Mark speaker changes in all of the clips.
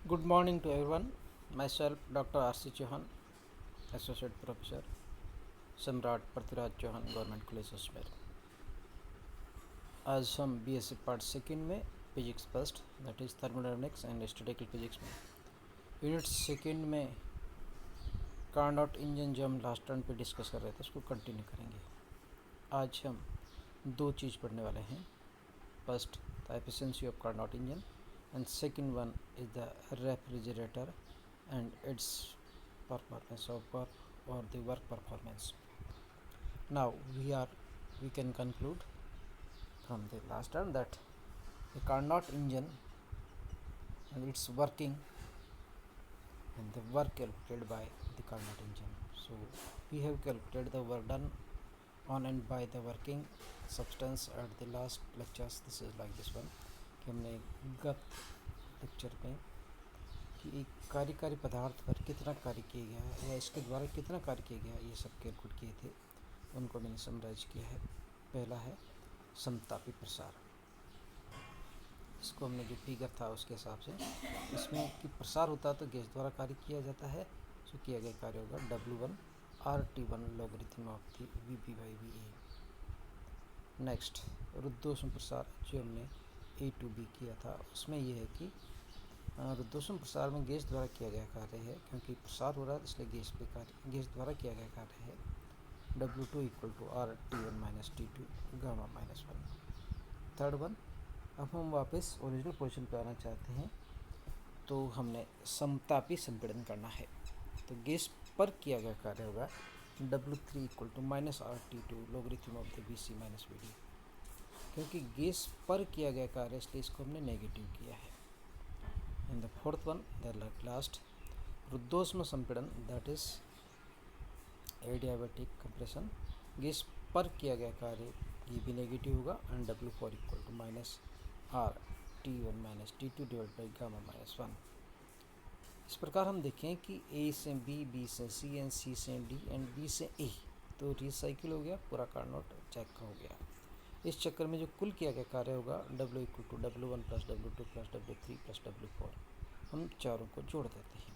Speaker 1: Good morning to everyone. Myself, Dr. R.C. Chauhan, Associate Professor, सम्राट Prithviraj Chauhan government college Ajmer. आज हम BSc part second में physics first that is thermodynamics and statistical physics में unit second में Carnot engine जो हम last turn पे discuss कर रहे थे उसको कंटिन्यू करेंगे। आज हम दो चीज़ पढ़ने वाले हैं। First, the efficiency of Carnot engine and second one is the refrigerator and its performance of work or the work performance. Now we can conclude from the last term that the Carnot engine and its working and the work calculated by the Carnot engine. So we have calculated the work done on and by the working substance at the last lectures. This is like this one कि हमने गत lecture में कि एक कार्यकारी पदार्थ पर कितना कार्य किया गया है या इसके द्वारा कितना कार्य किया गया ये सब कैलकुलेट किए थे, उनको मैंने समराइज किया है। पहला है समतापी प्रसार। इसको हमने जो फिगर था उसके हिसाब से इसमें कि प्रसार होता है तो गैस द्वारा कार्य किया जाता है, तो किया गया कार्य होगा W1 RT1 logarithm of the VB by VA। Next रुद्धोष्म प्रसार जो हमने A to B किया था, उसमें यह है कि रुद्धोष्म प्रसार में गैस द्वारा किया गया कार्य है, क्योंकि प्रसार हो रहा है इसलिए गैस द्वारा किया गया कार्य है W2 equal to RT1 minus T2 gamma minus 1। Third one, अब हम वापस ओरिजिनल पोजीशन पे आना चाहते हैं तो हमने समतापी संपीड़न करना है, तो गैस पर किया गया कार्य होगा W3 equal to minus RT2 logarithm of the BC minus VD। क्योंकि गैस पर किया गया कार्य इसलिए इसको हमने नेगेटिव किया है। And the fourth one, the last, रुद्धोष्म संपीड़न that is adiabatic compression, gas पर किया गया कार्य ये भी नेगेटिव होगा and W4 equal to minus RT1 minus T2 divide by gamma minus 1। इस प्रकार हम देखें कि A से B, B से C एंड C से D एंड B से A, तो रिसाइकिल हो गया, पूरा कार्नोट चेक हो गया। इस चक्कर में जो कुल किया गया कार्य होगा W equal to W1 plus W2 plus W3 plus W4, हम चारों को जोड़ देते हैं।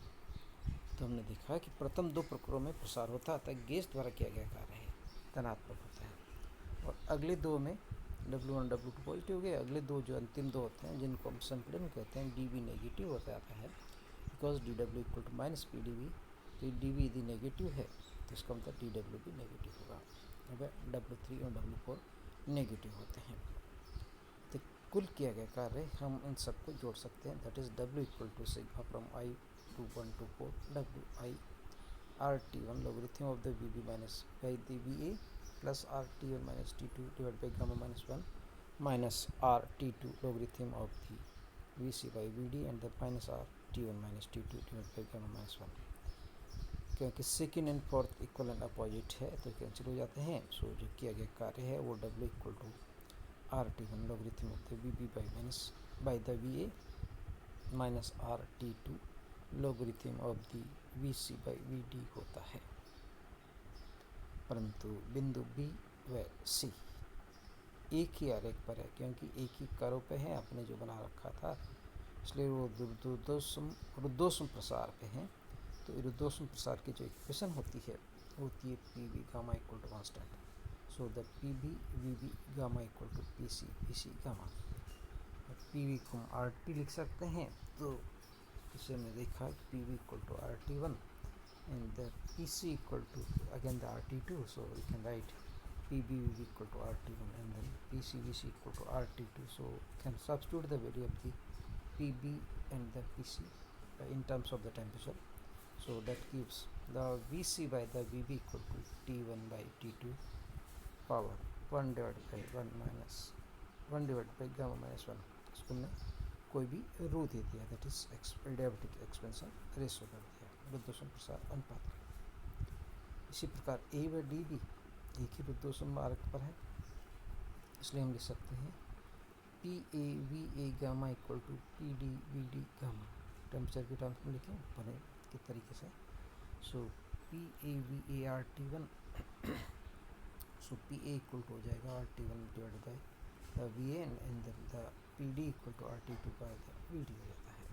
Speaker 1: तो हमने देखा कि प्रथम दो प्रक्रियाओं में प्रसार होता है, गैस द्वारा किया गया कार्य है, धनात्मक होता है, और अगले दो में W1 W2 पॉजिटिव हो गए। अगले दो जो अंतिम दो होते हैं जिनको हम संपीड़न कहते हैं, DB नेगेटिव हो जाता है, because DW equal to minus PDB, तो DB यदि नेगेटिव है तो इसका मतलब DW भी नेगेटिव होगा। अब W3 और W4 नेगेटिव होते हैं, तो कुल किया गया कार्य हम इन सबको जोड़ सकते हैं, that is W equal to sigma from I to 1 to 4 WI RT1 logarithm of the VB minus by the VA plus RT1 minus T2 divide by gamma minus 1 minus RT2 logarithm of the VC by VD and the minus RT1 minus T2 divide by gamma minus 1। क्योंकि second and fourth equal and opposite है तो cancel हो जाते हैं। सो जो किया गया कार्य है वो W equal to RT1 logarithm of the VB by minus by the VA minus RT2 logarithm of the VC by VD होता है। परंतु बिंदु B व C एक ही आरेख पर है, क्योंकि एक ही कर्व पे है अपने जो बना रखा था, इसलिए वो रुद्धोष्म प्रसार पे हैं। तो रुद्धोष्म प्रसार की जो इक्वेशन होती है वो होती है PV gamma equal to constant. So the PB VB gamma equal to PC PC gamma. PV को हम RT लिख सकते हैं, तो इसे हमने देखा PV equal to RT1 and the PC equal to again the RT2, so we can write PBVB equal to RT1 and then PCVC equal to RT2, so we can substitute the value of the PB and the PC in terms of the temperature, so that gives the VC by the VB equal to T1 by T2 power 1 divided by 1 minus 1 divided by gamma minus 1। इसको हमने कोई भी रो दे दिया, that is adiabatic expansion ratio कर दिया, रुद्धोष्म प्रसार अनुपात। इसी प्रकार A व D भी एक ही रुद्धोष्म मार्ग पर है, इसलिए हम लिख सकते हैं PA gamma equal to PD gamma. Temperature के टर्म्स में लिखें बने के तरीके से, so PA RT1 so PA equal to हो जाएगा RT1 divided by VA and the PD equal to RT2 by the VD हो जाता है।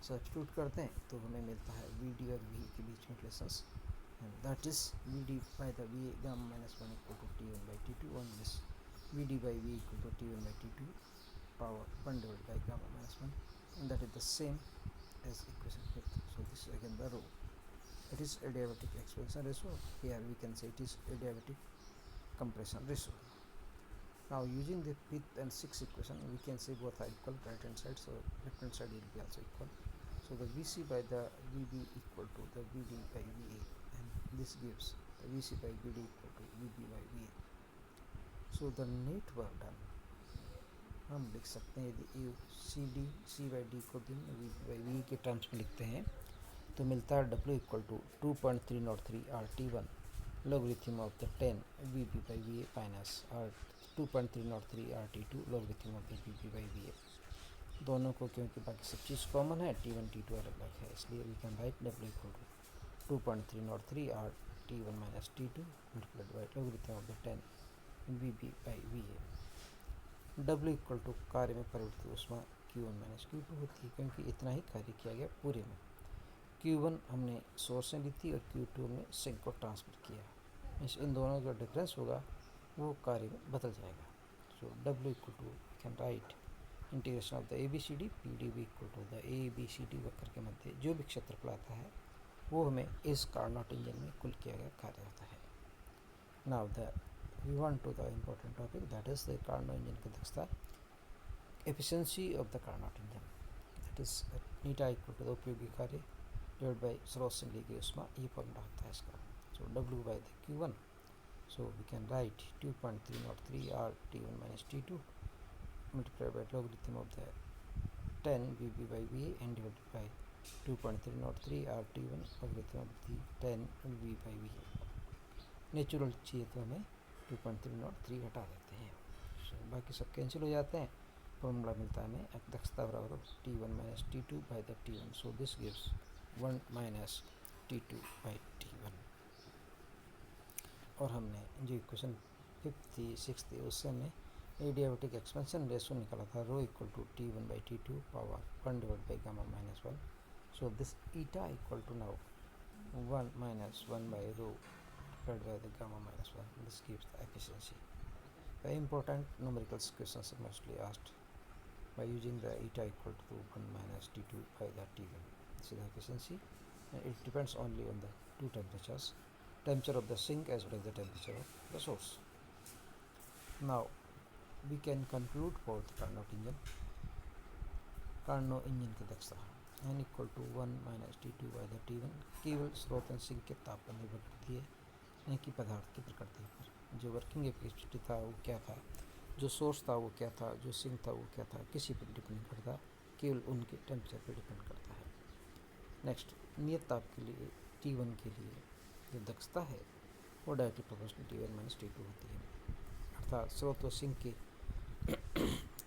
Speaker 1: सब्स्टिट्यूट करते हैं तो हमें मिलता है वी डी और वी के बीच में relations, and that is Vd by the V gamma minus 1 equal to T1 by T2 on this Vd by V equal to T1 by T2 power 1 divided by gamma minus 1, and that is the same as equation 5th. So this is again the rho. It is adiabatic expansion ratio. Here we can say it is adiabatic compression ratio. Now using the 5th and 6th equation, we can say both are equal right hand side, so left hand side will be also equal. So the Vc by the Vb equal to the Vd by Va, and this gives the Vc by Vd equal to Vb by Va. So the net work done हम लिख सकते हैं, यदि A C D C by D को दिन V by V के terms में लिखते हैं तो मिलता है W equal to 2.303 R T one logarithm of the 10 V B by V A minus R 2.303 R T two logarithm of the V B by V A. दोनों को क्योंकि बाकी सब चीज़ कॉमन है, टी वन टी टू अलग अलग है, इसलिए we can write W equal to 2.303 R T one minus T two multiplied by logarithm of the 10 V B by V A. W equal to कार्य में परिवर्तित ऊष्मा Q1 माइनस Q2 होती है, क्योंकि इतना ही कार्य किया गया पूरे में। Q1 हमने सोर्स से ली थी और Q2 हमने सिंक को ट्रांसफर किया, इन दोनों का डिफरेंस होगा वो कार्य में बदल जाएगा। So W equal to can write integration of the A B C D P D B equal to the A B C D वक्र के मध्य जो भी क्षेत्रफल आता है वो हमें इस कार्नोट इंजन में कुल किया गया कार्य होता है। Now the we want to the important topic, that is the Carnot engine की दक्षता, efficiency of the Carnot engine, that is eta equal to the उपयोगी कार्य divided by स्रोत से ली गई ऊष्मा, ये फॉर्मूला होता है इसका। so W by the Q1, so we can write 2.303 R T1 minus T2 multiplied by logarithm of the 10 VB by VA and divided by 2.303 R T1 logarithm of the 10 VB by VA। Natural चाहिए तो हमें 2.303 हटा देते हैं, बाकी सब cancel हो जाते हैं, फॉर्मूला मिलता है हमें दक्षता बराबर T1 minus T2 by the T1, so this gives 1 minus T2 by T1। और हमने जो इक्वेशन 5th थी 6th थी उससे हमने एडियाबेटिक एक्सपेंशन रेशो निकाला था rho equal to T1 by T2 power 1 divide by gamma minus 1, so this eta equal to now 1 minus 1 by rho by the gamma minus 1. This gives the efficiency. Very important numerical questions are mostly asked by using the eta equal to 1 minus T2 by the T1. This is the efficiency, and it depends only on the two temperatures, temperature of the sink as well as the temperature of the source. Now we can conclude for the Carnot engine. Carnot engine की दक्षता n equal to 1 minus T2 by the T1 केवल स्रोत और sink के ताप पर निर्भर करती है, की पदार्थ की प्रकृति पर। जो वर्किंग एफिशिएंसी था वो क्या था, जो सोर्स था वो क्या था, जो सिंक था वो क्या था, किसी पर डिपेंड करता, केवल उनके टेम्परेचर पर डिपेंड करता है। नेक्स्ट, नियत ताप के लिए T1 के लिए जो दक्षता है वो directly proportional T1 minus T2 होती है, अर्थात स्रोत और सिंक के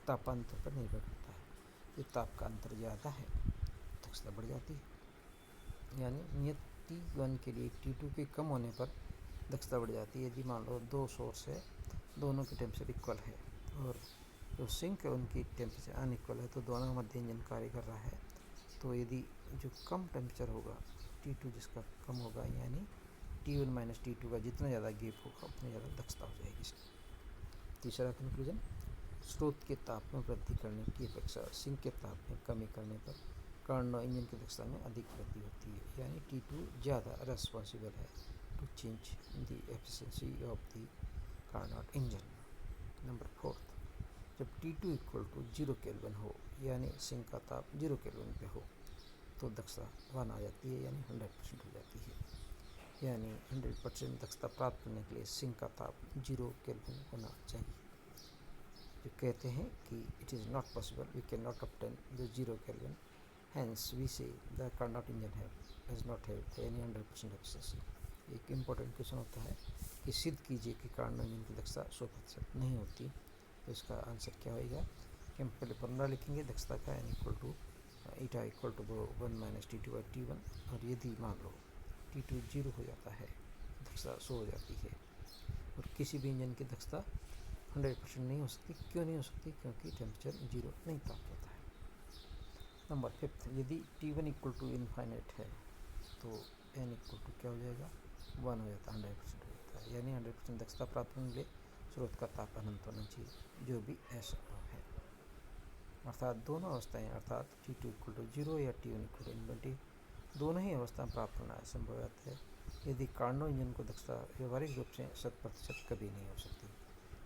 Speaker 1: तापांतर पर निर्भर करता है। ये ताप का अंतर ज़्यादा है दक्षता बढ़ जाती है, यानी नियत T1 के लिए T2 के कम होने पर दक्षता बढ़ जाती है। यदि मान लो दो सोर्स है, दोनों की टेम्परेचर इक्वल है और जो सिंक है उनकी टेम्परेचर अनइक्वल है, तो दोनों मध्य इंजन कार्य कर रहा है, तो यदि जो कम टेम्परेचर होगा T2 जिसका कम होगा, यानी T1 माइनस T2 का जितना ज़्यादा गैप होगा उतनी ज़्यादा दक्षता हो जाएगी इसकी। तीसरा कंक्लूजन, स्रोत के ताप में वृद्धि करने की अपेक्षा सिंक के ताप में कमी करने पर कार्नोट इंजन की दक्षता में अधिक वृद्धि होती है, यानी T2 ज़्यादा रेस्पॉन्सिबल है to change the efficiency of the Carnot engine. Number 4, जब T2 इक्वल टू 0 केल्विन हो, यानी सिंक का ताप 0 केल्विन पे हो, तो दक्षता 1 आ जाती है, यानी 100% हो जाती है। यानी 100% दक्षता प्राप्त करने के लिए सिंक का ताप 0 केल्विन होना चाहिए। जो कहते हैं कि it is not possible, we can not obtain the 0 kelvin, hence we say the Carnot engine has not have any 100% efficiency. एक इम्पोर्टेंट क्वेश्चन होता है कि सिद्ध कीजिए कि कार्नोट इंजन की दक्षता 100% नहीं होती, तो इसका आंसर क्या होगा कि हम पहले फॉर्मूला लिखेंगे दक्षता का, n equal to eta equal to 1 minus T2 by T1, और यदि मान लो T2 0 हो जाता है, दक्षता 100 हो जाती है, और किसी भी इंजन की दक्षता 100% नहीं हो सकती। क्यों नहीं हो सकती? क्योंकि टेम्परेचर 0 नहीं प्राप्त होता है। नंबर 5, यदि T1 इक्वल टू इनफाइनाइट है तो n इक्वल टू क्या हो जाएगा, 1 हो जाता है, 100% हो जाता है। यानी 100% दक्षता प्राप्त होने के लिए स्रोत का ताप अनंत होना चाहिए, जो भी ऐसा है। अर्थात दोनों अवस्थाएं, अर्थात T2 इक्वल टू 0 या T1 इक्वल टू इन्फिनिटी, दोनों ही अवस्थाएं प्राप्त होना असंभव है यदि कार्नो इंजन को दक्षता व्यवहारिक रूप से 100% कभी नहीं हो सकती।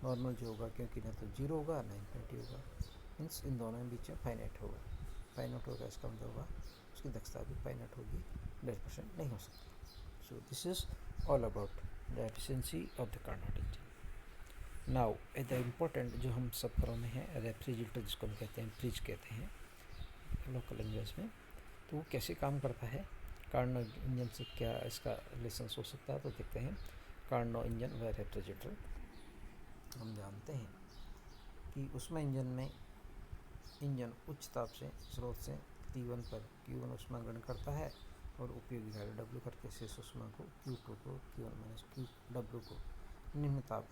Speaker 1: नॉर्मल जो होगा, क्योंकि ना तो 0 होगा ना इन्फिनिटी होगा, मीन्स इन दोनों के बीच में फाइनाइट होगा। फाइनाइट होगा इसका मतलब होगा उसकी दक्षता भी फाइनाइट होगी, 100% नहीं हो सकती। So this is all about the efficiency of the Carnot engine. Now the important जो हम सब कर रहे हैं, रेफ्रिजरेटर जिसको हम कहते हैं, फ्रिज कहते हैं लोकल लैंग्वेज में, तो वो कैसे काम करता है, कार्नोट इंजन से क्या इसका रिलेशन हो सकता है। तो देखते हैं, कार्नोट इंजन व रेफ्रिजरेटर हम जानते हैं कि उसमें इंजन उच्च ताप से स्रोत से T1 पर Q1 ऊष्मा ग्रहण करता है और उपयोगी कार्य W करके शेष ऊष्मा को Q2 को Q1 माइनस QW को निम्न ताप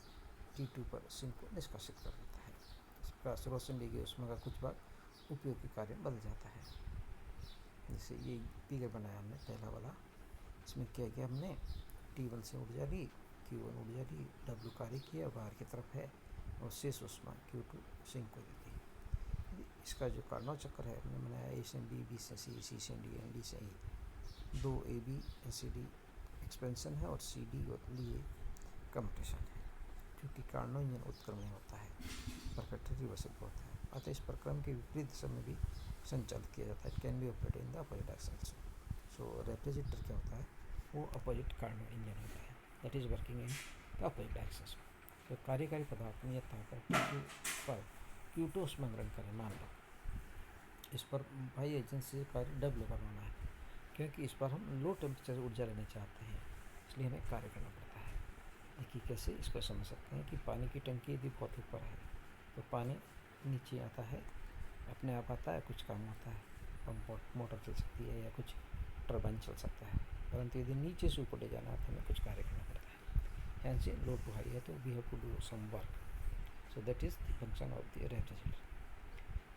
Speaker 1: T2 पर सिंक को निष्कासित कर देता है। इस प्रकार स्रोत से ली गई ऊष्मा का कुछ भाग उपयोगी कार्य बदल जाता है। जैसे ये फिगर बनाया हमने पहला वाला, इसमें क्या किया हमने, T1 से ऊर्जा ली, Q1 ऊर्जा ली, W कार्य किया, बाहर की तरफ है, और शेष ऊष्मा Q2 सिंक को देती है। इसका जो कार्नोट चक्र है हमने बनाया, A से B, B से C, C से D, D से E, 2 AB CD एक्सपेंशन है और CD और लिए कम्प्रेशन है। क्योंकि कार्नोट इंजन उत्क्रमणीय होता है, परफेक्टली रिवर्सिबल होता है, अतः इस प्रक्रम के विपरीत दिशा में भी संचालित किया जाता है। Can be operated in the opposite direction. So refrigerator क्या होता है, वो अपोजिट कार्नोट इंजन होता है, that is working in the opposite direction. तो कार्यकारी पदार्थ नियत ताप पर T2 पर Q2 ऊष्मा ग्रहण करें, मान लो इस पर भाई एजेंसी कार्य W करवाना है, क्योंकि इस पर हम लो टेम्परेचर ऊर्जा लेना चाहते हैं, इसलिए हमें कार्य करना पड़ता है। देखिए कैसे इसको समझ सकते हैं कि पानी की टंकी यदि बहुत ऊपर है तो पानी नीचे आता है, अपने आप आता है, कुछ काम होता है, पंप मोटर चल सकती है या कुछ टरबाइन चल सकता है, परंतु यदि नीचे से ऊपर ले जाना है तो हमें कुछ कार्य करना पड़ता है। यहाँ से लो टू हाई है तो we have to do some work, so that is the function of the refrigerator.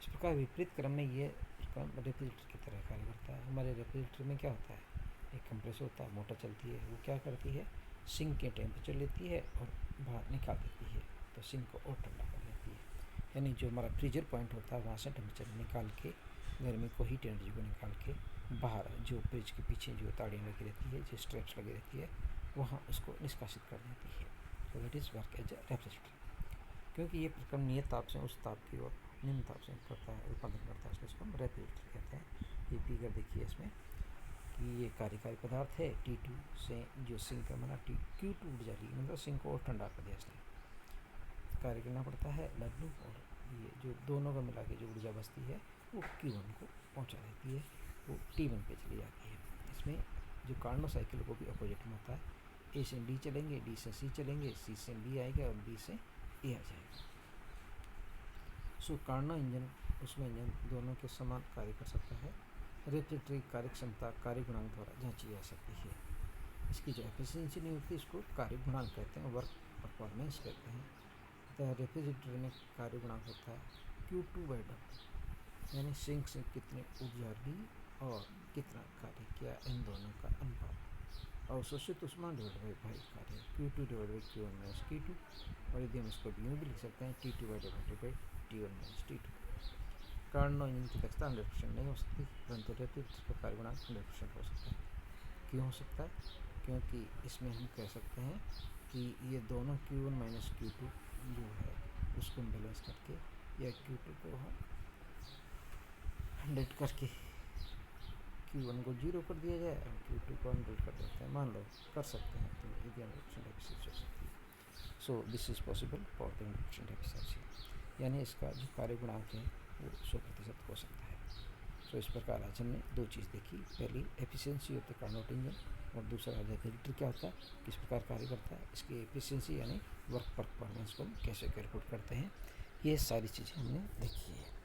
Speaker 1: इस प्रकार विपरीत क्रम में ये रेफ्रिजरेटर की तरह कार्य करता है। हमारे रेफ्रिजरेटर में क्या होता है, एक कंप्रेसर होता है, मोटर चलती है, वो क्या करती है, सिंक के टेम्परेचर लेती है और बाहर निकाल देती है, तो सिंक को और ठंडा कर देती है। यानी जो हमारा फ्रीजर पॉइंट होता है वहाँ से टेम्परेचर निकाल के, गर्मी को, हीट एनर्जी को निकाल के बाहर जो फ्रिज के पीछे जो ताड़ियाँ लगी रहती है, जो स्ट्रैप्स लगी रहती है, वहाँ उसको निष्कासित कर देती है। So that is work as a refrigerator. क्योंकि ये प्रक्रम नियत ताप से उस ताप की ओर निम्न ताप से करता है, उत्पादन करता है, इसलिए इसको हम रेफ्रिजरेटर कहते हैं। ये फिगर देखिए इसमें कि ये कार्यकारी पदार्थ है, T2 से जो सिंक बना Q2 ऊर्जा ली, मतलब सिंक को और ठंडा कर दिया इसने, कार्य करना पड़ता है W, और ये जो दोनों का मिला के जो ऊर्जा बचती है वो Q1 को पहुंचा देती है, वो T1 पे चली जाती है। इसमें जो कार्नो साइकिल को भी अपोजिट में होता है, A से D चलेंगे, D से C चलेंगे, C से D आएगा और D से A आ जाएगा। सो कार्नो इंजन उसमें इंजन दोनों के समान कार्य कर सकता है। रेफ्रिजरेटर की कार्य क्षमता कार्य गुणांक द्वारा जांची जा सकती है। इसकी जो एफिशिएंसी नहीं होती इसको कार्य गुणांक कहते हैं, वर्क परफॉर्मेंस कहते हैं। तो रेफ्रिजरेटर में कार्य गुणांक होता है Q2/W, यानी सिंक से कितने ऊर्जा ली और कितना कार्य किया, इन दोनों का अनुपात। अवशोषित ऊष्मा डिवाइडेड बाई कार्य, Q2/Q1 माइनस Q2, और यदि हम इसको यूँ भी लिख सकते हैं T2/T1 minus T2। Karnaugh engine की दक्षता 100% नहीं हो सकती, परंतु रेफ्रिजरेटर का कार्य गुणांक 100% हो सकता है। क्यों हो सकता है, क्योंकि इसमें हम कह सकते हैं कि ये दोनों Q1 माइनस Q2 जो है उसको हम बैलेंस करके, या Q2 को हम 100 करके Q1 को 0 कर दिया जाए और Q2 को 100 कर देते हैं, मान लो कर सकते हैं, तो यदि 100% एफिशिएंसी हो सकती है। So this is possible for the 100% efficiency, यानी इसका जो कार्य गुणांक है वो 100% हो सकता है। सो इस प्रकार आज हमने दो चीज़ देखी, पहली efficiency of the Carnot engine, और दूसरा रेफ्रिजरेटर क्या होता है, किस प्रकार कार्य करता है, इसकी एफिशिएंसी यानी वर्क परफॉर्मेंस को हम कैसे कैलकुलेट करते हैं, ये सारी चीज़ें हमने देखी है।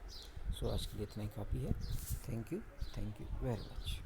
Speaker 1: सो आज के लिए इतना ही काफ़ी है। Thank you very much.